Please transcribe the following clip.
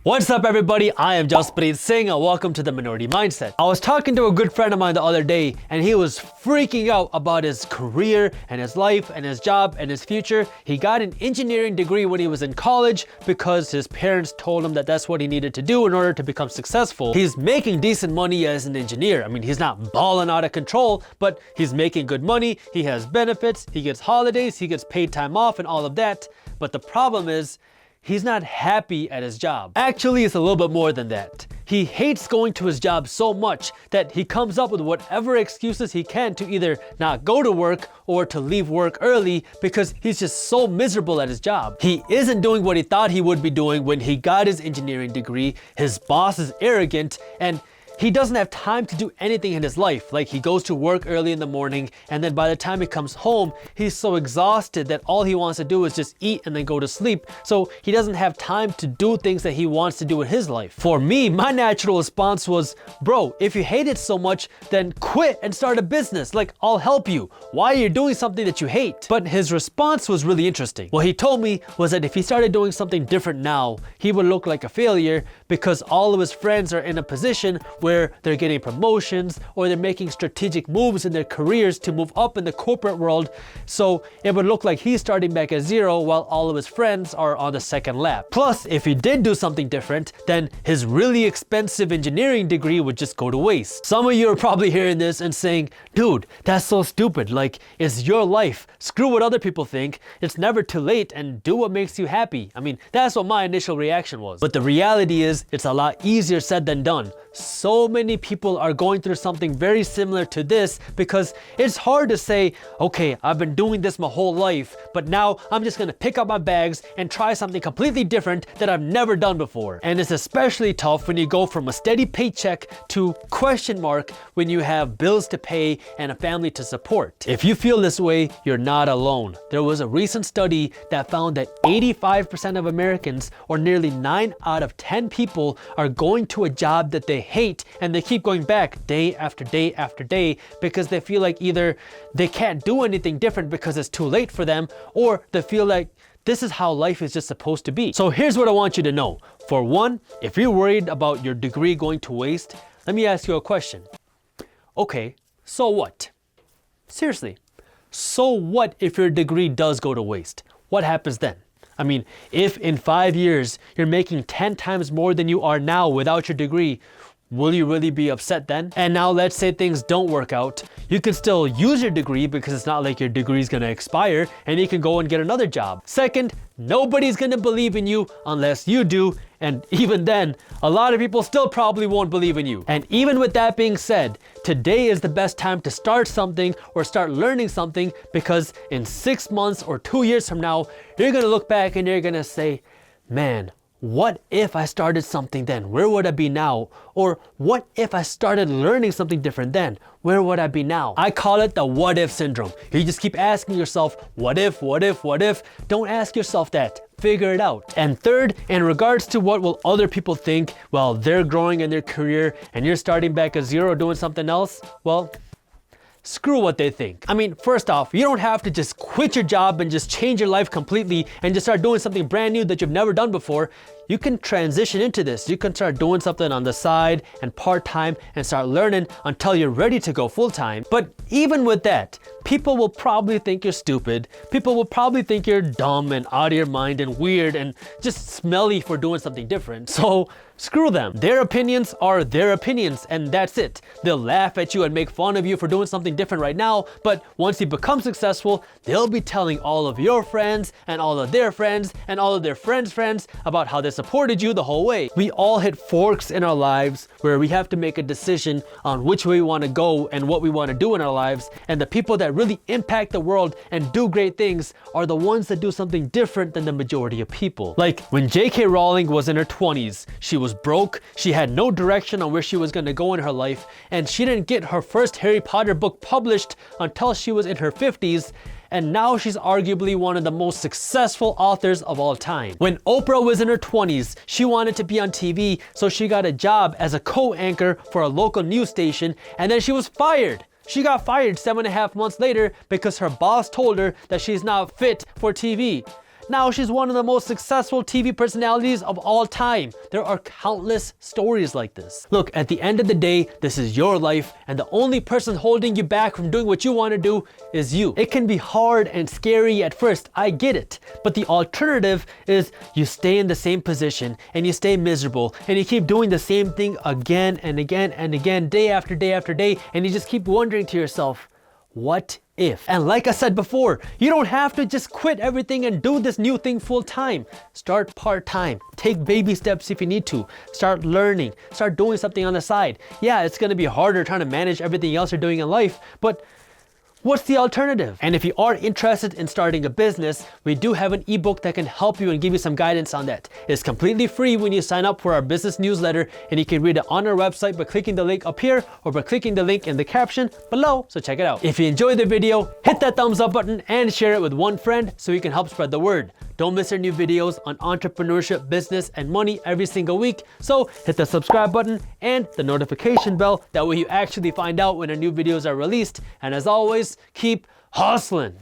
What's up everybody, I am Jaspreet Singh and welcome to the Minority Mindset. I was talking to a good friend of mine the other day and he was freaking out about his career and his life and his job and his future. He got an engineering degree when he was in college because his parents told him that that's what he needed to do in order to become successful. He's making decent money as an engineer. I mean, he's not balling out of control, but he's making good money. He has benefits, he gets holidays, he gets paid time off and all of that. But the problem is, he's not happy at his job. Actually, it's a little bit more than that. He hates going to his job so much that he comes up with whatever excuses he can to either not go to work or to leave work early because he's just so miserable at his job. He isn't doing what he thought he would be doing when he got his engineering degree. His boss is arrogant and he doesn't have time to do anything in his life. Like, he goes to work early in the morning and then by the time he comes home, he's so exhausted that all he wants to do is just eat and then go to sleep. So he doesn't have time to do things that he wants to do in his life. For me, my natural response was, bro, if you hate it so much, then quit and start a business. Like, I'll help you. Why are you doing something that you hate? But his response was really interesting. What he told me was that if he started doing something different now, he would look like a failure because all of his friends are in a position where they're getting promotions or they're making strategic moves in their careers to move up in the corporate world. So it would look like he's starting back at zero while all of his friends are on the second lap. Plus, if he did do something different, then his really expensive engineering degree would just go to waste. Some of you are probably hearing this and saying, dude, that's so stupid. Like, it's your life. Screw what other people think. It's never too late and do what makes you happy. I mean, that's what my initial reaction was. But the reality is, it's a lot easier said than done. So many people are going through something very similar to this because it's hard to say, okay, I've been doing this my whole life, but now I'm just gonna pick up my bags and try something completely different that I've never done before. And it's especially tough when you go from a steady paycheck to question mark when you have bills to pay and a family to support. If you feel this way, you're not alone. There was a recent study that found that 85% of Americans, or nearly 9 out of 10 people, are going to a job that they hate and they keep going back day after day after day because they feel like either they can't do anything different because it's too late for them, or they feel like this is how life is just supposed to be. So here's what I want you to know. For one, if you're worried about your degree going to waste, let me ask you a question. Okay, so what? Seriously, so what if your degree does go to waste? What happens then? I mean, if in 5 years you're making 10 times more than you are now without your degree, will you really be upset then? And now let's say things don't work out. You can still use your degree because it's not like your degree is gonna expire and you can go and get another job. Second, nobody's gonna believe in you unless you do. And even then, a lot of people still probably won't believe in you. And even with that being said, today is the best time to start something or start learning something because in 6 months or 2 years from now, you're gonna look back and you're gonna say, man, what if I started something then? Where would I be now? Or what if I started learning something different then? Where would I be now? I call it the what if syndrome. You just keep asking yourself, what if, what if, what if? Don't ask yourself that. Figure it out. And third, in regards to what will other people think while they're growing in their career and you're starting back at zero doing something else, well, screw what they think. I mean, first off, you don't have to just quit your job and just change your life completely and just start doing something brand new that you've never done before. You can transition into this. You can start doing something on the side and part-time and start learning until you're ready to go full-time. But even with that, people will probably think you're stupid. People will probably think you're dumb and out of your mind and weird and just smelly for doing something different. So screw them. Their opinions are their opinions and that's it. They'll laugh at you and make fun of you for doing something different right now, but once you become successful, they'll be telling all of your friends and all of their friends and all of their friends' friends about how they supported you the whole way. We all hit forks in our lives where we have to make a decision on which way we want to go and what we want to do in our lives, and the people that really impact the world and do great things are the ones that do something different than the majority of people. Like when J.K. Rowling was in her 20s, she was broke, she had no direction on where she was going to go in her life, and she didn't get her first Harry Potter book published until she was in her 50s, and now she's arguably one of the most successful authors of all time. When Oprah was in her 20s, she wanted to be on TV, so she got a job as a co-anchor for a local news station, and then she was fired. She got fired 7.5 months later because her boss told her that she's not fit for TV. Now she's one of the most successful TV personalities of all time. There are countless stories like this. Look, at the end of the day, this is your life, and the only person holding you back from doing what you want to do is you. It can be hard and scary at first, I get it, but the alternative is you stay in the same position and you stay miserable and you keep doing the same thing again and again and again, day after day after day, and you just keep wondering to yourself, what if? And like I said before, you don't have to just quit everything and do this new thing full time. Start part-time. Take baby steps if you need to. Start learning. Start doing something on the side. Yeah, it's gonna be harder trying to manage everything else you're doing in life, but what's the alternative? And if you are interested in starting a business, we do have an ebook that can help you and give you some guidance on that. It's completely free when you sign up for our business newsletter, and you can read it on our website by clicking the link up here or by clicking the link in the caption below, so check it out. If you enjoyed the video, hit that thumbs up button and share it with one friend so you can help spread the word. Don't miss our new videos on entrepreneurship, business, and money every single week, so hit the subscribe button and the notification bell. That way you actually find out when our new videos are released. And as always, keep hustling.